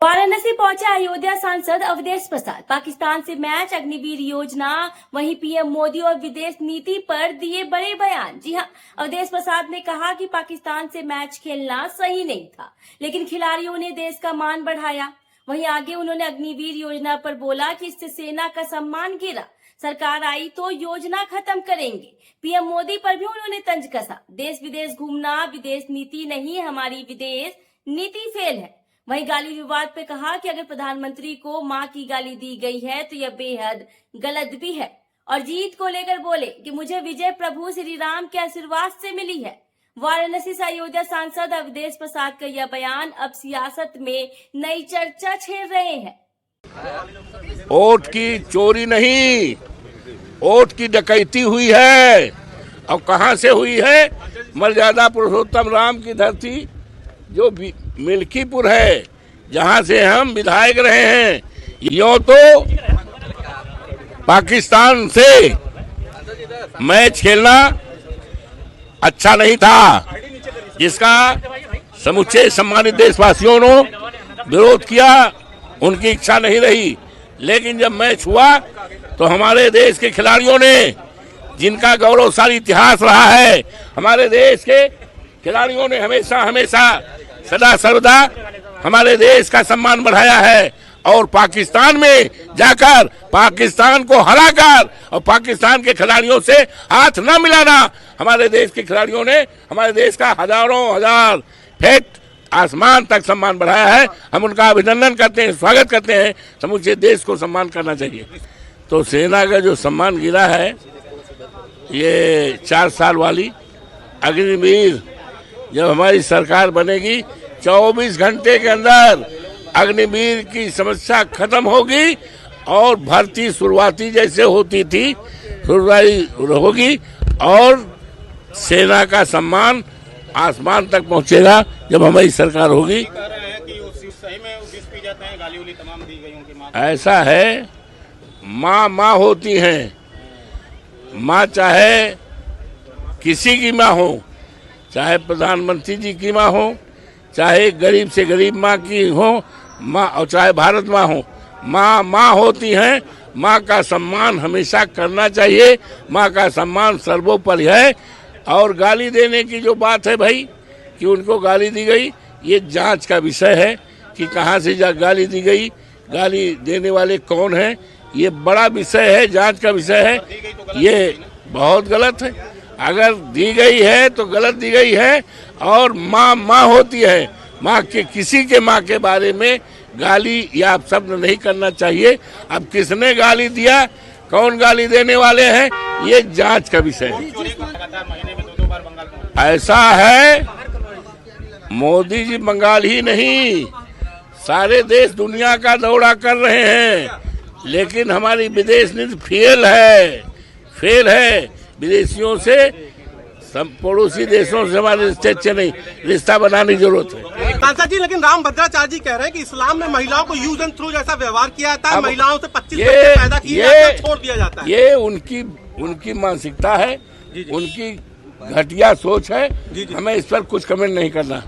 वाराणसी पहुंचे अयोध्या सांसद अवधेश प्रसाद। पाकिस्तान से मैच, अग्निवीर योजना, वहीं पीएम मोदी और विदेश नीति पर दिए बड़े बयान। जी हां, अवधेश प्रसाद ने कहा कि पाकिस्तान से मैच खेलना सही नहीं था, लेकिन खिलाड़ियों ने देश का मान बढ़ाया। वहीं आगे उन्होंने अग्निवीर योजना पर बोला कि इससे सेना का सम्मान गिरा, सरकार आई तो योजना खत्म करेंगे। पीएम मोदी पर भी उन्होंने तंज कसा। देश विदेश घूमना विदेश नीति नहीं, हमारी विदेश नीति फेल है। वहीं गाली विवाद पे कहा कि अगर प्रधानमंत्री को मां की गाली दी गई है तो यह बेहद गलत भी है। और जीत को लेकर बोले कि मुझे विजय प्रभु श्री राम के आशीर्वाद से मिली है। वाराणसी से अयोध्या सांसद अवधेश प्रसाद का यह बयान अब सियासत में नई चर्चा छेड़ रहे हैं। वोट की चोरी नहीं, वोट की डकैती हुई है। और कहां से हुई है? मर्यादा पुरुषोत्तम राम की धरती जो मिल्कीपुर है, जहां से हम विधायक रहे हैं। यो तो पाकिस्तान से मैच खेलना अच्छा नहीं था, जिसका समुचे सम्मानित देशवासियों ने विरोध किया। उनकी इच्छा नहीं रही, लेकिन जब मैच हुआ तो हमारे देश के खिलाड़ियों ने, जिनका गौरवशाली इतिहास रहा है, हमारे देश के खिलाड़ियों ने हमेशा सदा सर्वदा हमारे देश का सम्मान बढ़ाया है। और पाकिस्तान में जाकर पाकिस्तान को हराकर और पाकिस्तान के खिलाड़ियों से हाथ न मिलाना, हमारे देश के खिलाड़ियों ने हमारे देश का हजारों हजार फीट आसमान तक सम्मान बढ़ाया है। हम उनका अभिनंदन करते हैं, स्वागत करते हैं। समूचे देश को सम्मान करना चाहिए। तो सेना का जो सम्मान गिरा है, ये 4 साल वाली अग्निवीर जब हमारी सरकार बनेगी, 24 घंटे के अंदर अग्निवीर की समस्या खत्म होगी और भर्ती शुरुआती जैसे होती थी शुरुआती होगी और सेना का सम्मान आसमान तक पहुंचेगा जब हमारी सरकार होगी। ऐसा है, माँ होती हैं। माँ चाहे किसी की माँ हो, चाहे प्रधानमंत्री जी की माँ हो, चाहे गरीब से गरीब माँ की हो माँ, और चाहे भारत माँ हो, माँ होती हैं। माँ का सम्मान हमेशा करना चाहिए। माँ का सम्मान सर्वोपरि है। और गाली देने की जो बात है भाई, कि उनको गाली दी गई, ये जांच का विषय है कि कहाँ से गाली दी गई, गाली देने वाले कौन हैं, ये बड़ा विषय है, जांच का विषय है। ये बहुत गलत है। अगर दी गई है तो गलत दी गई है। और माँ होती है। माँ के किसी के माँ के बारे में गाली या शब्द नहीं करना चाहिए। अब किसने गाली दिया, कौन गाली देने वाले हैं, ये जांच का विषय है। ऐसा है, मोदी जी बंगाल ही नहीं, सारे देश दुनिया का दौरा कर रहे हैं, लेकिन हमारी विदेश नीति फेल है। विदेशियों से, पड़ोसी देशों से हमारे रिश्ते अच्छे नहीं, रिश्ता बनाने की जरूरत है। सांसद जी, लेकिन राम भद्राचार्य जी कह रहे हैं कि इस्लाम में महिलाओं को यूज एंड थ्रू जैसा व्यवहार किया जाता है, महिलाओं से 25 बच्चे पैदा किए जाते हैं, छोड़ दिया जाता है। ये उनकी मानसिकता है, उनकी घटिया सोच है। हमें इस पर कुछ कमेंट नहीं करना।